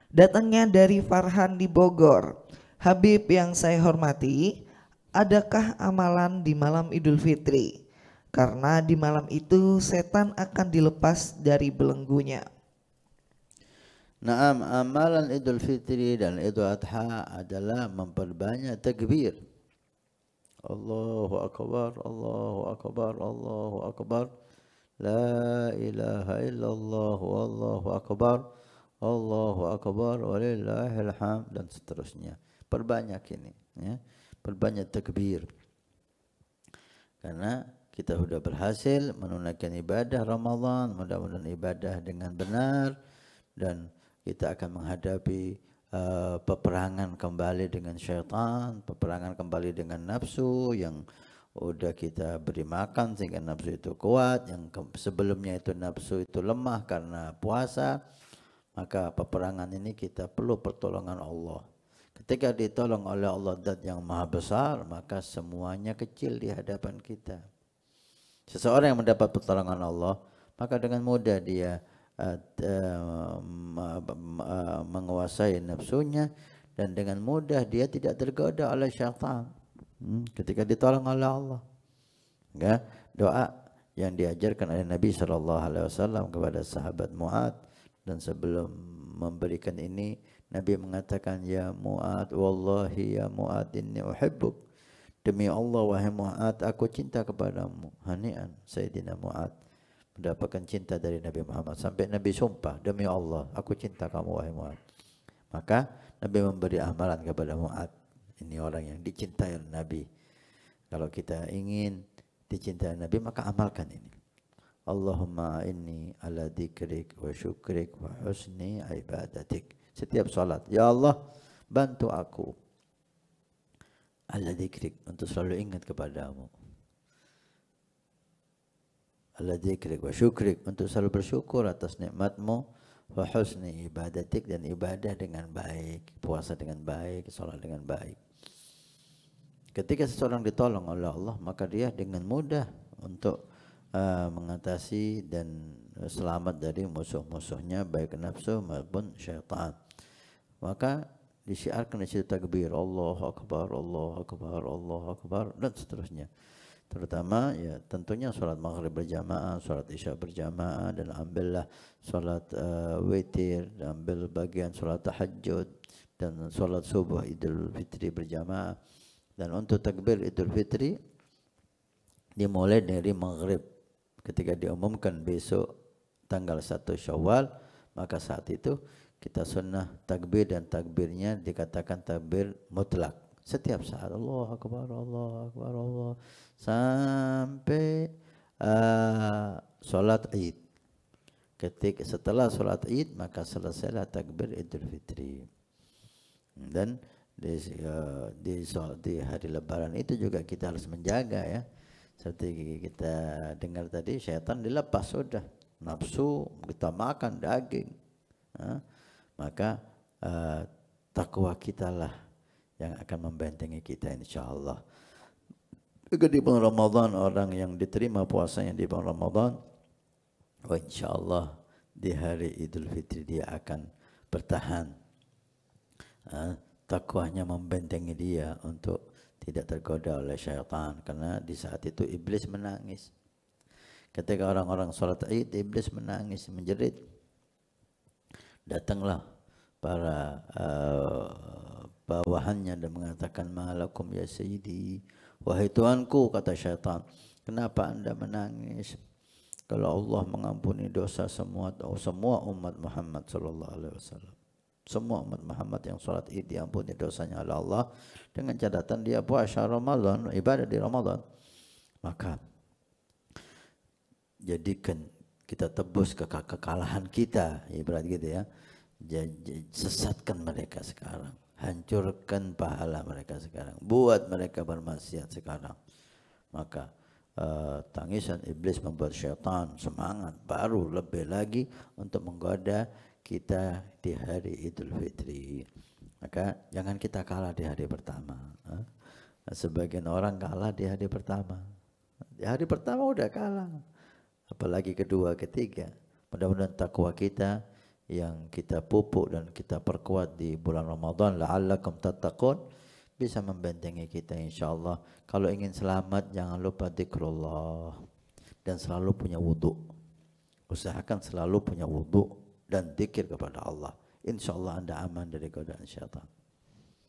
Datangnya dari Farhan di Bogor. Habib yang saya hormati, adakah amalan di malam Idul Fitri? Karena di malam itu setan akan dilepas dari belenggunya. Naam, amalan Idul Fitri dan Idul Adha adalah memperbanyak takbir. Allahu Akbar, Allahu Akbar, Allahu Akbar. La ilaha illallah, Wallahu Akbar, Allahu Akbar, walillahil hamd, dan seterusnya. Perbanyak ini, ya. Perbanyak takbir. Karena kita sudah berhasil menunaikan ibadah Ramadan, mudah-mudahan ibadah dengan benar, dan kita akan menghadapi peperangan kembali dengan syaitan, peperangan kembali dengan nafsu yang udah kita beri makan sehingga nafsu itu kuat, yang sebelumnya itu nafsu itu lemah karena puasa. Maka peperangan ini kita perlu pertolongan Allah. Ketika ditolong oleh Allah Zat yang maha besar, maka semuanya kecil di hadapan kita. Seseorang yang mendapat pertolongan Allah, maka dengan mudah dia menguasai nafsunya, dan dengan mudah dia tidak tergoda oleh syaitan ketika ditolong oleh Allah. Ya, doa yang diajarkan oleh Nabi SAW kepada sahabat Mu'ad, dan sebelum memberikan ini Nabi mengatakan, ya Mu'ad, wallahi ya Mu'ad, inni uhibbuk. Demi Allah wahai Mu'ad, aku cinta kepadamu. Hani'an Sayyidina Mu'ad mendapatkan cinta dari Nabi Muhammad. Sampai Nabi sumpah, demi Allah aku cinta kamu wahai Mu'ad. Maka Nabi memberi amalan kepada Mu'ad. Ini orang yang dicintai oleh Nabi. Kalau kita ingin dicintai Nabi, maka amalkan ini. Allahumma inni ala dzikrik wa syukrik wa husni ibadatik. Setiap salat, ya Allah bantu aku ala dzikrik, untuk selalu ingat kepadamu. Ala dzikrik wa syukrik, untuk selalu bersyukur atas nikmatmu. Wa husni ibadatik, dan ibadah dengan baik, puasa dengan baik, salat dengan baik. Ketika seseorang ditolong oleh Allah, maka dia dengan mudah untuk mengatasi dan selamat dari musuh-musuhnya, baik nafsu maupun syaitan. Maka disiarkan di situ takbir, Allahu Akbar, Allahu Akbar, Allahu Akbar, dan seterusnya. Terutama ya tentunya sholat maghrib berjamaah, sholat isya berjamaah, dan ambillah sholat witir, dan ambil bagian sholat tahajud, dan sholat subuh Idul Fitri berjamaah. Dan untuk takbir Idul Fitri dimulai dari maghrib. Ketika diumumkan besok tanggal 1 Syawal, maka saat itu kita sunnah takbir, dan takbirnya dikatakan takbir mutlak. Setiap saat Allahu Akbar, Allahu Akbar, Allah, sampai sholat Id. Ketika setelah sholat Id, maka selesailah takbir Idul Fitri. Dan di hari Lebaran itu juga kita harus menjaga, ya. Seperti kita dengar tadi, syaitan dilepas sudah, nafsu kita makan daging, maka takwa kita lah yang akan membentengi kita, insyaallah. Juga di bulan Ramadan, orang yang diterima puasanya di bulan Ramadan, insyaallah di hari Idul Fitri dia akan bertahan. Takwanya membentengi dia untuk tidak tergoda oleh syaitan, karena di saat itu iblis menangis. Ketika orang-orang sholat Id, iblis menangis, menjerit. Datanglah para bawahannya dan mengatakan, malakum ya sayyidi, wahai tuanku, kata syaitan, kenapa anda menangis? Kalau Allah mengampuni dosa semua umat Muhammad sallallahu alaihi wasallam. Semua umat Muhammad yang sholat Id diampuni dosanya oleh Allah, dengan catatan dia puasa Ramadan, ibadah di Ramadan. Maka jadikan kita tebus kekalahan kita, ibarat gitu ya. Sesatkan mereka sekarang, hancurkan pahala mereka sekarang, buat mereka bermaksiat sekarang. Maka tangisan iblis membuat syaitan semangat baru lebih lagi untuk menggoda kita di hari Idul Fitri. Maka jangan kita kalah di hari pertama. Sebagian orang kalah di hari pertama. Di hari pertama udah kalah, apalagi kedua, ketiga. Mudah-mudahan takwa kita yang kita pupuk dan kita perkuat di bulan Ramadan, la'allakum tattaqun, bisa membentengi kita insyaallah. Kalau ingin selamat jangan lupa zikrullah dan selalu punya wudu. Usahakan selalu punya wudu dan zikir kepada Allah. Insyaallah Anda aman dari godaan syaitan.